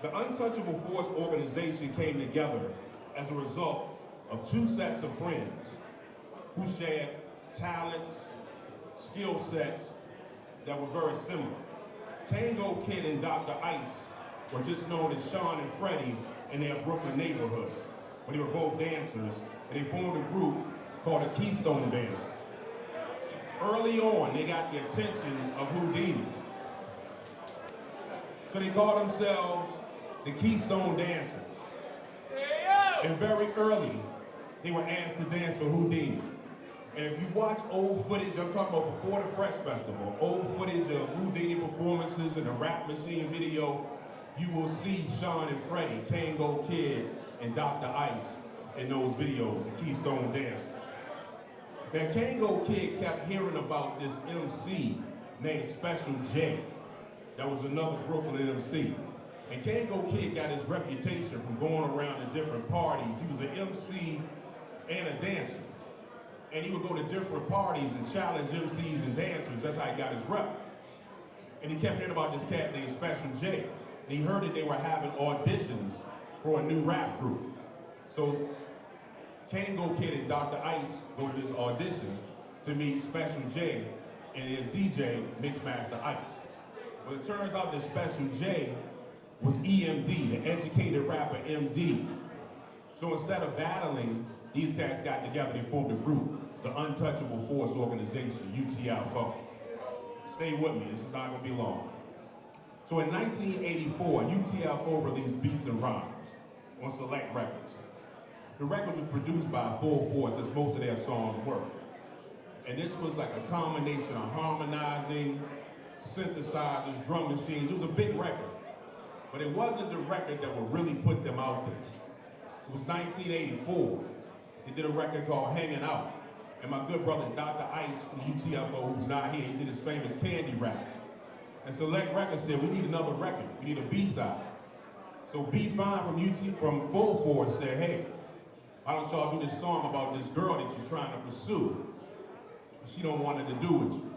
The Untouchable Force organization came together as a result of two sets of friends who shared talents, skill sets that were very similar. Kango Kid and Dr. Ice were just known as Shan and Freddie in their Brooklyn neighborhood, but they were both dancers, and they formed a group called the Keystone Dancers. Early on, they got the attention of Whodini. So they called themselves the Keystone Dancers. And very early, they were asked to dance for Whodini. And if you watch old footage, I'm talking about before the Fresh Festival, old footage of Whodini performances in the Rap Machine video, you will see Shan and Freddie, Kango Kid, and Dr. Ice in those videos, the Keystone Dancers. Now, Kango Kid kept hearing about this MC named Special J. That was another Brooklyn MC. And Kango Kid got his reputation from going around to different parties. He was an MC and a dancer. And he would go to different parties and challenge MCs and dancers. That's how he got his rep. And he kept hearing about this cat named Special J. And he heard that they were having auditions for a new rap group. So Kango Kid and Dr. Ice go to this audition to meet Special J and his DJ, Mixmaster Ice. Well, it turns out that Special J was EMD, the educated rapper MD. So instead of battling, these cats got together, they formed a group, the Untouchable Force Organization, UTFO. Stay with me, this is not gonna be long. So in 1984, UTFO released Beats and Rhymes on Select Records. The record was produced by Full Force, as most of their songs were. And this was like a combination of harmonizing, synthesizers, drum machines. It was a big record, but it wasn't the record that would really put them out there. It was 1984. They did a record called Hanging Out. And my good brother, Dr. Ice from UTFO, who's not here, he did his famous Candy Rap. And Select Records said, we need another record. We need a B-side. So B5 from Full Force said, hey, why don't y'all do this song about this girl that you're trying to pursue? But she don't want nothing to do with you.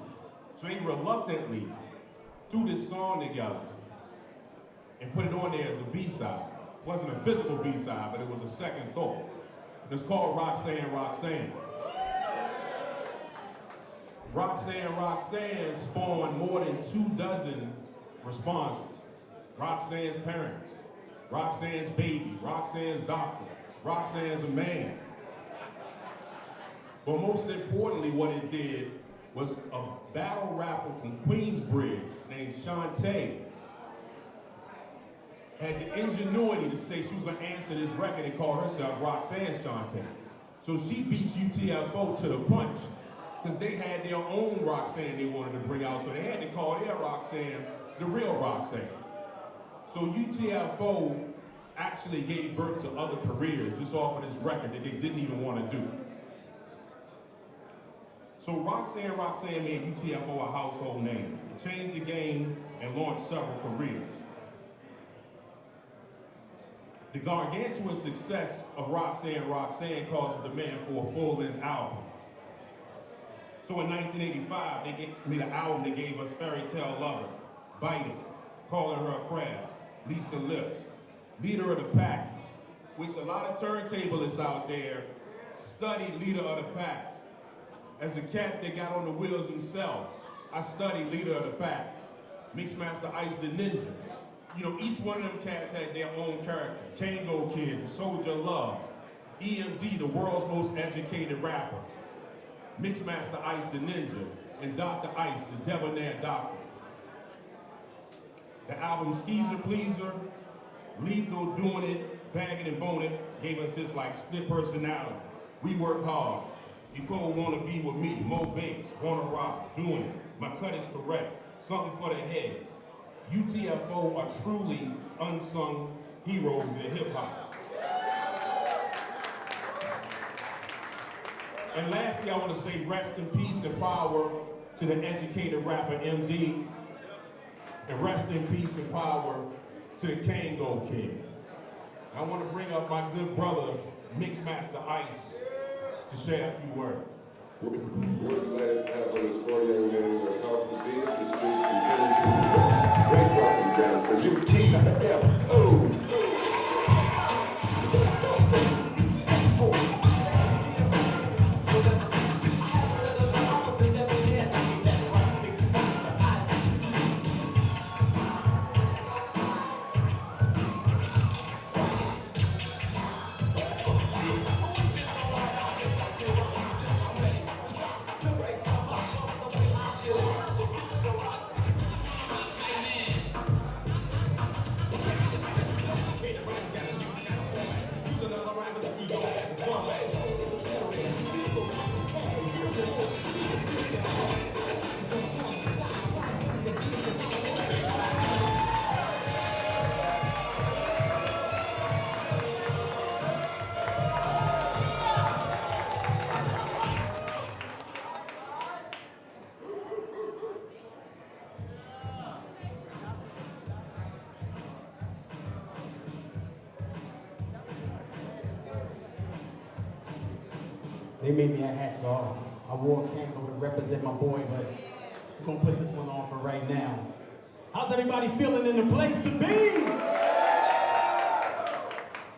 So they reluctantly threw this song together and put it on there as a B-side. It wasn't a physical B-side, but it was a second thought. It's called Roxanne, Roxanne. Roxanne, Roxanne spawned more than 24 responses. Roxanne's parents, Roxanne's baby, Roxanne's doctor, Roxanne's a man. But most importantly, what it did was a battle rapper from Queensbridge named Shantae had the ingenuity to say she was gonna answer this record and call herself Roxanne Shantae. So she beats UTFO to the punch, because they had their own Roxanne they wanted to bring out, so they had to call their Roxanne the real Roxanne. So UTFO actually gave birth to other careers just off of this record that they didn't even want to do. So Roxanne, Roxanne made UTFO a household name. It changed the game and launched several careers. The gargantuan success of Roxanne, Roxanne caused a demand for a full-length album. So in 1985, they made an album that gave us Fairy Tale Lover, Biting, Calling Her a Crab, Lisa Lips, Leader of the Pack, which a lot of turntablists out there studied Leader of the Pack. As a cat that got on the wheels himself, I studied Leader of the Pack, Mixmaster Ice the Ninja. You know, each one of them cats had their own character. Kango Kid, the Soldier of Love, EMD, the world's most educated rapper, Mixmaster Ice the Ninja, and Dr. Ice, the debonair doctor. The album Skeezer Pleaser, Lethal, Doing It, Bagging and Bone It gave us hits like Split Personality, We Work Hard, You Cold Wanna Be With Me, Mo Bass, Wanna Rock, Doing It, My Cut Is Correct, Something for the Head. UTFO are truly unsung heroes in hip-hop. And lastly, I want to say rest in peace and power to the educated rapper MD, and rest in peace and power to the Kango Kid. I want to bring up my good brother, Mixmaster Ice, to share a few words. We're glad to have on this 4 young men who are confident the streets continue to great rocking down for UTFO. They made me a hat, so I wore a Kango to represent my boy, but we're gonna put this one on for right now. How's everybody feeling in the place to be?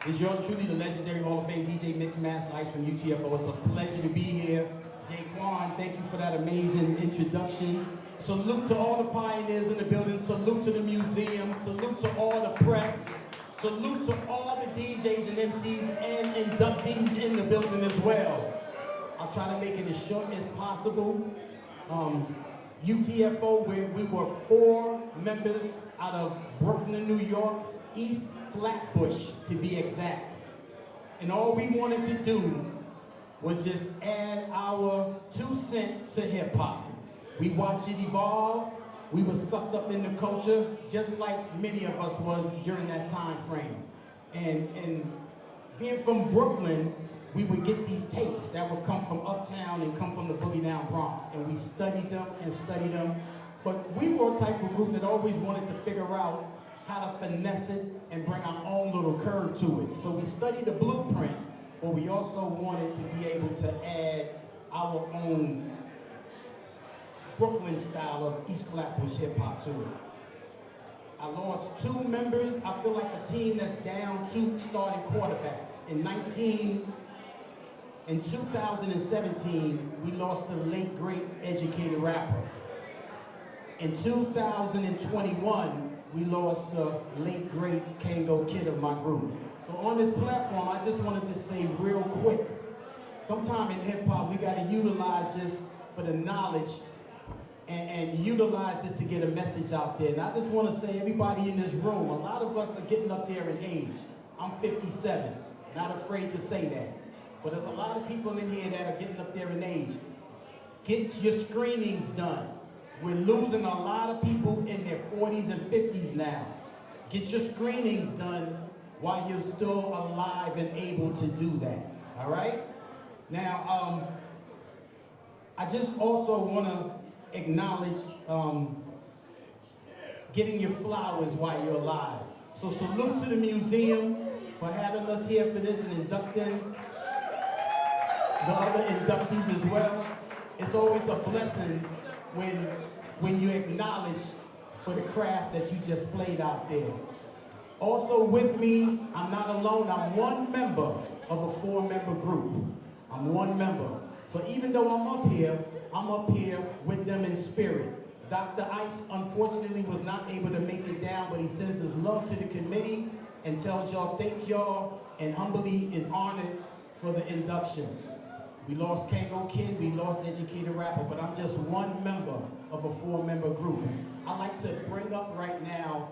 It's yours truly, the legendary Hall of Fame DJ Mixmaster Ice from UTFO. It's a pleasure to be here. Jaquan, thank you for that amazing introduction. Salute to all the pioneers in the building. Salute to the museum. Salute to all the press. Salute to all the DJs and MCs and inductees in the building as well. I'll try to make it as short as possible. UTFO, we were 4 members out of Brooklyn, New York, East Flatbush to be exact. And all we wanted to do was just add our 2 cents to hip hop. We watched it evolve. We were sucked up in the culture, just like many of us was during that time frame. And being from Brooklyn, we would get these tapes that would come from uptown and come from the boogie down Bronx. And we studied them and studied them. But we were a type of group that always wanted to figure out how to finesse it and bring our own little curve to it. So we studied the blueprint, but we also wanted to be able to add our own Brooklyn style of East Flatbush hip hop to it. I lost 2 members. I feel like a team that's down 2 starting quarterbacks. In 2017, we lost the late great educated rapper. In 2021, we lost the late great Kango Kid of my group. So on this platform, I just wanted to say real quick, sometime in hip hop, we gotta utilize this for the knowledge and utilize this to get a message out there. And I just wanna say, everybody in this room, a lot of us are getting up there in age. I'm 57, not afraid to say that. But there's a lot of people in here that are getting up there in age. Get your screenings done. We're losing a lot of people in their 40s and 50s now. Get your screenings done while you're still alive and able to do that, all right? Now, I just also want to acknowledge getting your flowers while you're alive. So salute to the museum for having us here for this and inducting the other inductees as well. It's always a blessing when you acknowledge for the craft that you just played out there. Also with me, I'm not alone, I'm one member of a 4-member group. I'm one member. So even though I'm up here with them in spirit. Dr. Ice, unfortunately, was not able to make it down, but he sends his love to the committee and tells y'all thank y'all and humbly is honored for the induction. We lost Kango Kid, we lost Educated Rapper, but I'm just one member of a 4-member group. I'd like to bring up right now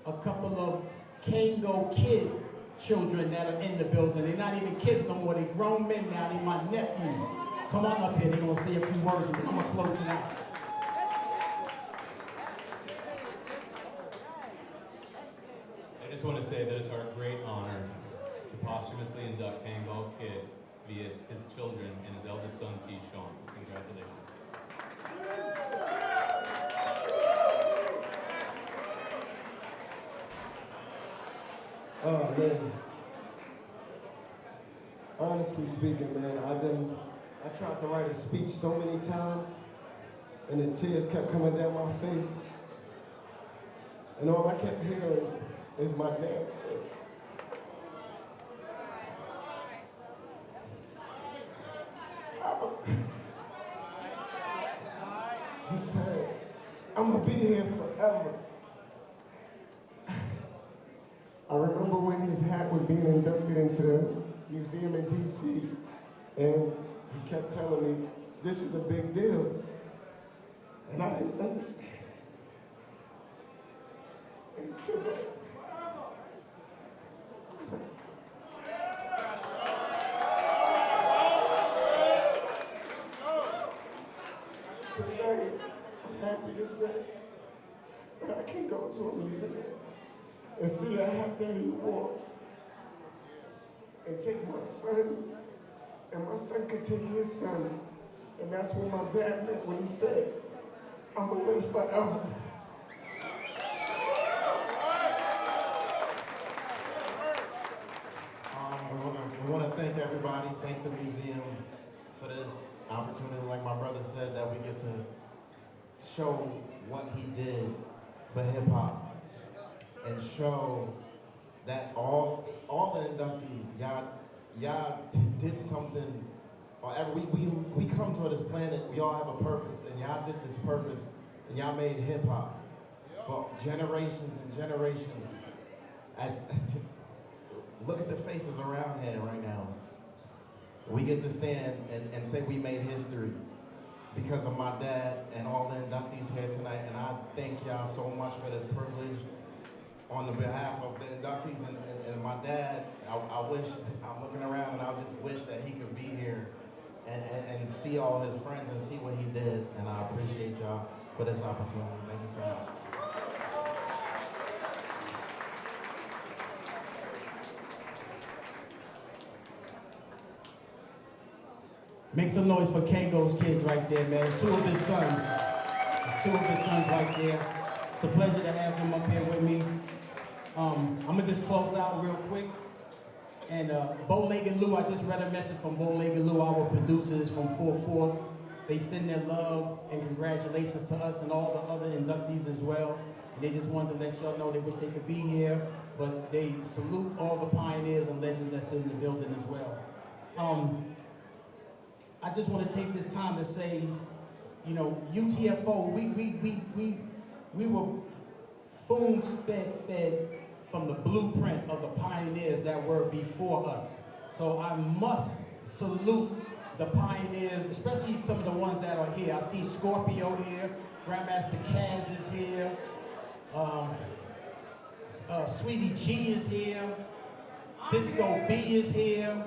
a couple of Kango Kid children that are in the building. They're not even kids no more, they're grown men now, they're my nephews. Come on up here, they're gonna say a few words and then I'm gonna close it out. I just want to say that it's our great honor to posthumously induct Kango Kid via his children and his eldest son, T. Shan. Congratulations. Oh man. Honestly speaking, man, I tried to write a speech so many times and the tears kept coming down my face. And all I kept hearing is my dad say, he said, I'm gonna be here forever. I remember when his hat was being inducted into the museum in DC, and he kept telling me, this is a big deal. And I didn't understand it. And today, I'm happy to say that I can go to a museum and see a hat that he wore and take my son, and my son could take his son. And that's what my dad meant when he said, I'm gonna live forever. We want to thank everybody, thank the museum for this opportunity, like my brother said, that we get to show what he did for hip hop and show that all the inductees, y'all did something. Or we come to this planet, we all have a purpose, and y'all did this purpose, and y'all made hip hop for generations and generations. As look at the faces around here right now. We get to stand and say we made history because of my dad and all the inductees here tonight, and I thank y'all so much for this privilege on the behalf of the inductees and my dad. I wish, I'm looking around and I just wish that he could be here and see all his friends and see what he did, and I appreciate y'all for this opportunity. Thank you so much. Make some noise for Kango's kids right there, man. It's two of his sons. It's two of his sons right there. It's a pleasure to have them up here with me. I'm gonna just close out real quick. And Bowlegged Lou, I just read a message from Bowlegged Lou, our producers from 4/4. They send their love and congratulations to us and all the other inductees as well. And they just wanted to let y'all know they wish they could be here, but they salute all the pioneers and legends that's in the building as well. I just want to take this time to say, you know, UTFO, we were spoon-fed from the blueprint of the pioneers that were before us. So I must salute the pioneers, especially some of the ones that are here. I see Scorpio here, Grandmaster Caz is here, Sweetie G is here, Disco B is here,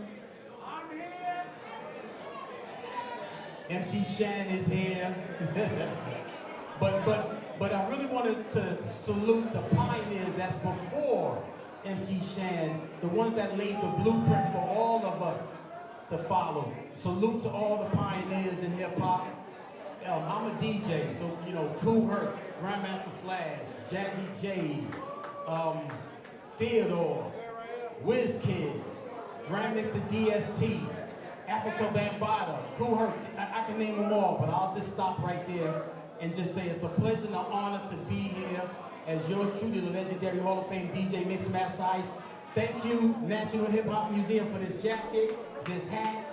MC Shan is here. But I really wanted to salute the pioneers that's before MC Shan, the ones that laid the blueprint for all of us to follow. Salute to all the pioneers in hip hop. I'm a DJ, so you know, Kool Herc, Grandmaster Flash, Jazzy J, Theodore, WizKid, Grandmixer DST, Africa Bambaataa, Kool Herc, I can name them all, but I'll just stop right there and just say it's a pleasure and an honor to be here as yours truly, the legendary Hall of Fame DJ Mixmaster Ice. Thank you, National Hip Hop Museum, for this jacket, this hat.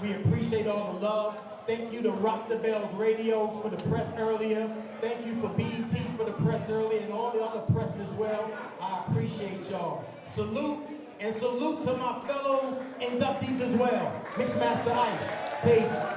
We appreciate all the love. Thank you to Rock the Bells Radio for the press earlier. Thank you for BET for the press earlier and all the other press as well. I appreciate y'all. Salute, and salute to my fellow inductees as well. Mixmaster Ice, peace.